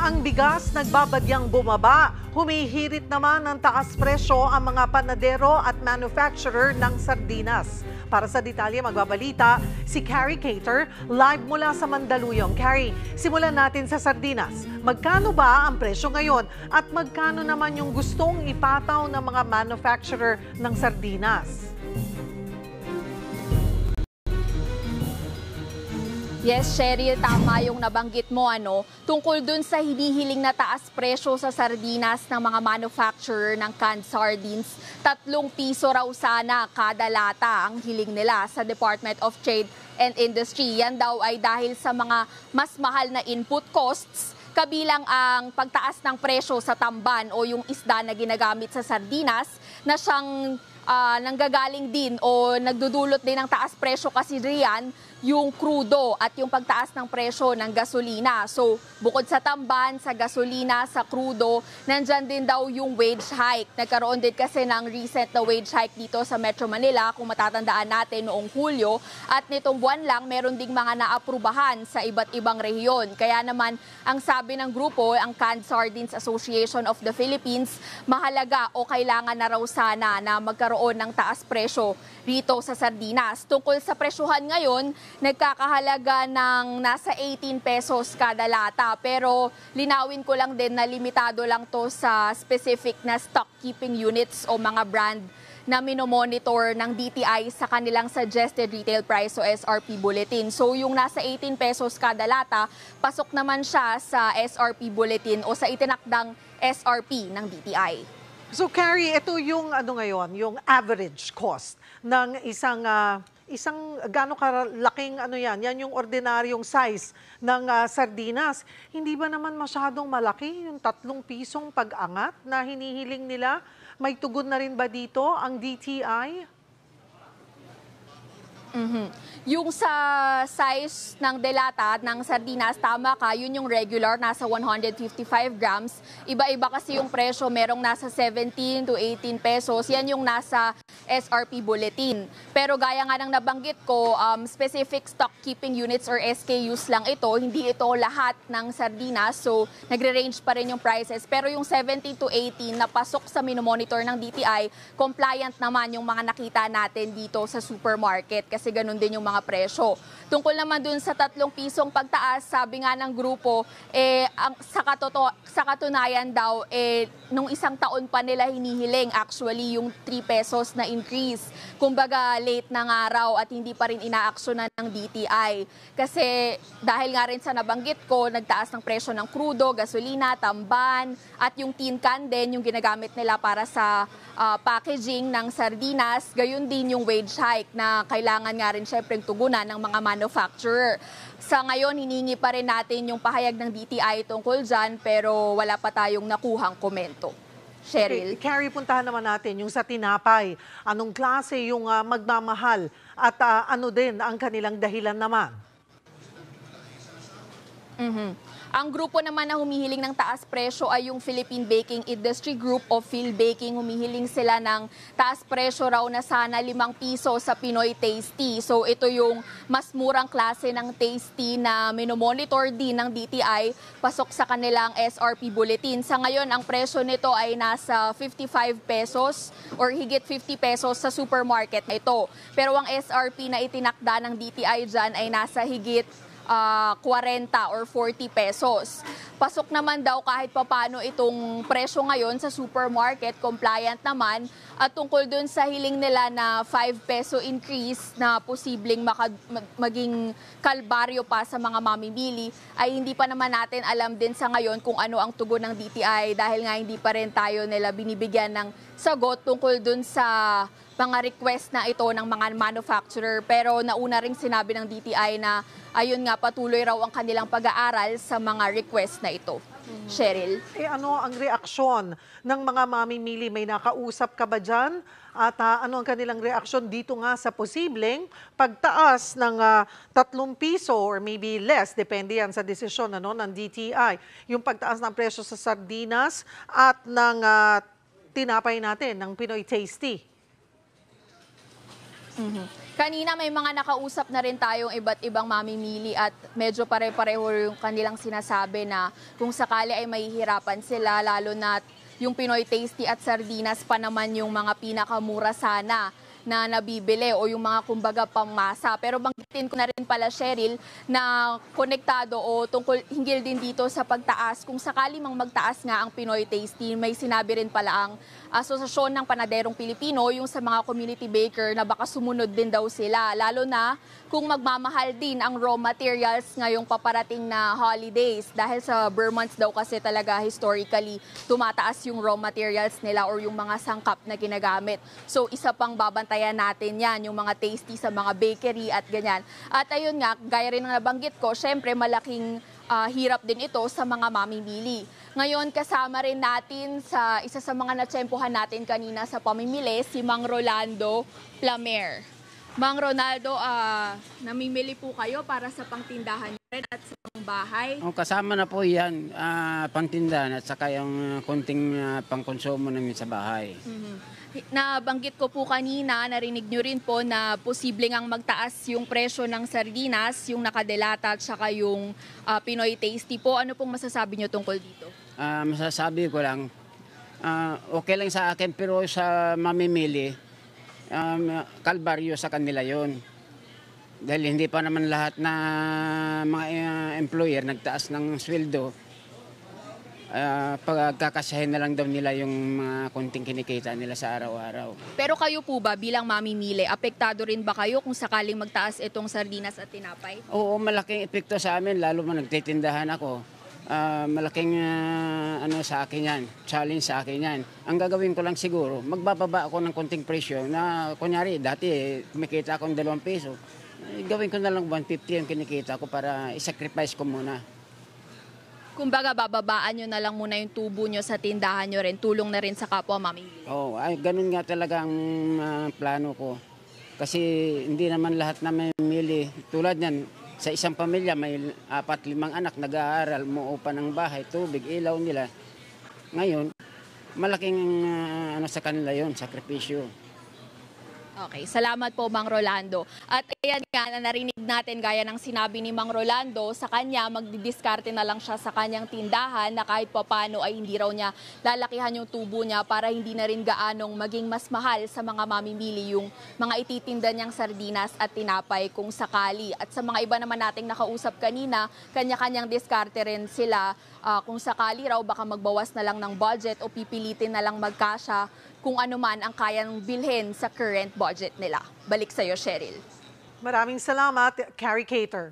Ang bigas nagbabagyang bumaba. Humihirit naman ng taas presyo ang mga panadero at manufacturer ng sardinas. Para sa detalye magbabalita si Carrie Cater live mula sa Mandaluyong. Carrie, simulan natin sa sardinas. Magkano ba ang presyo ngayon at magkano naman yung gustong ipataw ng mga manufacturer ng sardinas? Yes, Cheryl, tama yung nabanggit mo, tungkol dun sa hinihiling na taas presyo sa sardinas ng mga manufacturer ng canned sardines. 3 piso raw sana kada lata ang hiling nila sa Department of Trade and Industry. Yan daw ay dahil sa mga mas mahal na input costs, kabilang ang pagtaas ng presyo sa tamban o yung isda na ginagamit sa sardinas na siyang nanggagaling din o nagdudulot din ng taas presyo kasi riyan yung crudo at yung pagtaas ng presyo ng gasolina. So, bukod sa tamban, sa gasolina, sa crudo, nandyan din daw yung wage hike. Nagkaroon din kasi ng recent na wage hike dito sa Metro Manila, kung matatandaan natin noong Hulyo. At nitong buwan lang, meron ding mga naaprubahan sa iba't ibang rehiyon. Kaya naman, ang sabi ng grupo, ang Canned Sardines Association of the Philippines, mahalaga o kailangan na raw sana na magkaroon ng taas presyo rito sa sardinas. Tungkol sa presyuhan ngayon, nagkakahalaga ng nasa 18 pesos kada lata. Pero linawin ko lang din na limitado lang to sa specific na stock keeping units o mga brand na minomonitor ng DTI sa kanilang suggested retail price o SRP bulletin. So yung nasa 18 pesos kada lata, pasok naman siya sa SRP bulletin o sa itinakdang SRP ng DTI. So Carrie, ito yung ngayon, yung average cost ng isang gaano kalaking yan yung ordinaryong size ng sardinas. Hindi ba naman masyadong malaki yung 3 pisong pag-angat na hinihiling nila? May tugon na rin ba dito ang DTI? Yung sa size ng delata ng sardinas, tama ka, yun yung regular, nasa 155 grams. Iba-iba kasi yung presyo, merong nasa 17 to 18 pesos. Yan yung nasa SRP bulletin. Pero gaya nga ng nabanggit ko, specific stock keeping units or SKUs lang ito. Hindi ito lahat ng sardinas. So, nagre-range pa rin yung prices. Pero yung 17 to 18 na pasok sa minomonitor ng DTI, compliant naman yung mga nakita natin dito sa supermarket. Kasi ganun din yung mga presyo. Tungkol naman dun sa 3 pisong pagtaas, sabi nga ng grupo, sa katunayan daw, nung isang taon pa nila hinihiling actually yung 3 pesos na increase. Kumbaga late na nga raw at hindi pa rin inaaksyonan ng DTI. Kasi dahil nga rin sa nabanggit ko, nagtaas ng presyo ng crudo, gasolina, tamban, at yung tin can din, yung ginagamit nila para sa packaging ng sardinas, gayon din yung wage hike na kailangan nga rin syempre tugunan ng mga manufacturer. Sa ngayon, hiningi pa rin natin yung pahayag ng DTI tungkol dyan, pero wala pa tayong nakuhang komento. Cheryl. Okay, Carrie, puntahan naman natin yung sa tinapay. Anong klase yung magmamahal at ano din ang kanilang dahilan naman? Ang grupo naman na humihiling ng taas presyo ay yung Philippine Baking Industry Group o PhilBaking. Humihiling sila ng taas presyo raw na sana 5 piso sa Pinoy Tasty. So ito yung mas murang klase ng Tasty na minomonitor din ng DTI pasok sa kanilang SRP bulletin. Sa ngayon, ang presyo nito ay nasa 55 pesos or higit 50 pesos sa supermarket na ito. Pero ang SRP na itinakda ng DTI dyan ay nasa higit 40 or 40 pesos. Pasok naman daw kahit papano itong presyo ngayon sa supermarket, compliant naman. At tungkol dun sa hiling nila na 5 peso increase na posibleng maging kalbaryo pa sa mga mamimili, ay hindi pa naman natin alam din sa ngayon kung ano ang tugon ng DTI dahil nga hindi pa rin tayo nila binibigyan ng sagot tungkol dun sa mga request na ito ng mga manufacturer. Pero nauna ring sinabi ng DTI na ayun nga, patuloy raw ang kanilang pag-aaral sa mga request na ito. Cheryl? Ano ang reaksyon ng mga mamimili? May nakausap ka ba dyan? At ano ang kanilang reaksyon dito nga sa posibleng pagtaas ng 3 piso or maybe less, depende yan sa desisyon ng DTI. Yung pagtaas ng presyo sa sardinas at ng tinapay natin, ng Pinoy Tasty. Kanina may mga nakausap na rin tayong iba't ibang mamimili at medyo pare-pareho yung kanilang sinasabi na kung sakali ay mahihirapan sila, lalo na yung Pinoy Tasty at sardinas pa naman yung mga pinakamura sana na nabibili o yung mga kumbaga pangmasa. Pero banggitin ko na rin pala, Cheryl, na konektado o tungkol hinggil din dito sa pagtaas. Kung sakali mang magtaas nga ang Pinoy Tasty, may sinabi rin pala ang Asosasyon ng Panaderong Pilipino, yung sa mga community baker, na baka sumunod din daw sila. Lalo na kung magmamahal din ang raw materials ngayong paparating na holidays. Dahil sa Burr months daw kasi talaga historically tumataas yung raw materials nila or yung mga sangkap na ginagamit. So isa pang babantayan natin yan, yung mga tasty sa mga bakery at ganyan. At ayun nga, gaya rin ng nabanggit ko, syempre malaking hirap din ito sa mga mamimili. Ngayon, kasama rin natin sa isa sa mga natsempohan natin kanina sa pamimili, si Mang Rolando Plamer. Mang Ronaldo, namimili po kayo para sa pangtindahan nyo rin at sa pangbahay? Kasama na po yan, pangtindahan at saka yung konting pangkonsumo namin sa bahay. Nabanggit ko po kanina, narinig nyo rin po na posibleng ang magtaas yung presyo ng sardinas, yung nakadelata at saka yung Pinoy Tasty po. Ano pong masasabi nyo tungkol dito? Masasabi ko lang, okay lang sa akin pero sa mamimili, kalbaryo sa kanila yon. Dahil hindi pa naman lahat na mga employer nagtaas ng sweldo. Pagkakasahin na lang daw nila yung mga konting kinikita nila sa araw-araw. Pero kayo po ba bilang mamimili, apektado rin ba kayo kung sakaling magtaas itong sardinas at tinapay? Oo, malaking epekto sa amin, lalo mo nagtitindahan ako. Malaking ano sa akin yan, challenge sa akin yan. Ang gagawin ko lang siguro, magbababa ako ng konting presyo na kunyari dati kumikita akong 2 piso. Gawin ko na lang 150 ang kinikita ko para i-sacrifice ko muna. Kumbaga, bababaan nyo na lang muna yung tubo nyo sa tindahan nyo rin, tulong na rin sa kapwa mamimili. Oo, ganun nga talaga ang plano ko. Kasi hindi naman lahat na may mili. Tulad yan, sa isang pamilya may 4-5 anak nag-aaral, muupa ng bahay, tubig, ilaw nila. Ngayon, malaking ano sa kanila yon, sakripisyo. Okay, salamat po Mang Rolando. At ayan nga, narinig natin gaya ng sinabi ni Mang Rolando, sa kanya magdidiskarte na lang siya sa kanyang tindahan na kahit papano ay hindi raw niya lalakihan yung tubo niya para hindi na rin gaanong maging mas mahal sa mga mamimili yung mga ititinda niyang sardinas at tinapay kung sakali. At sa mga iba naman nating nakausap kanina, kanya-kanyang diskarte rin sila kung sakali raw baka magbawas na lang ng budget o pipilitin na lang magkasya kung ano man ang kayang bilhin sa current budget nila. Balik sa'yo, Cheryl. Maraming salamat, Carrie Cater.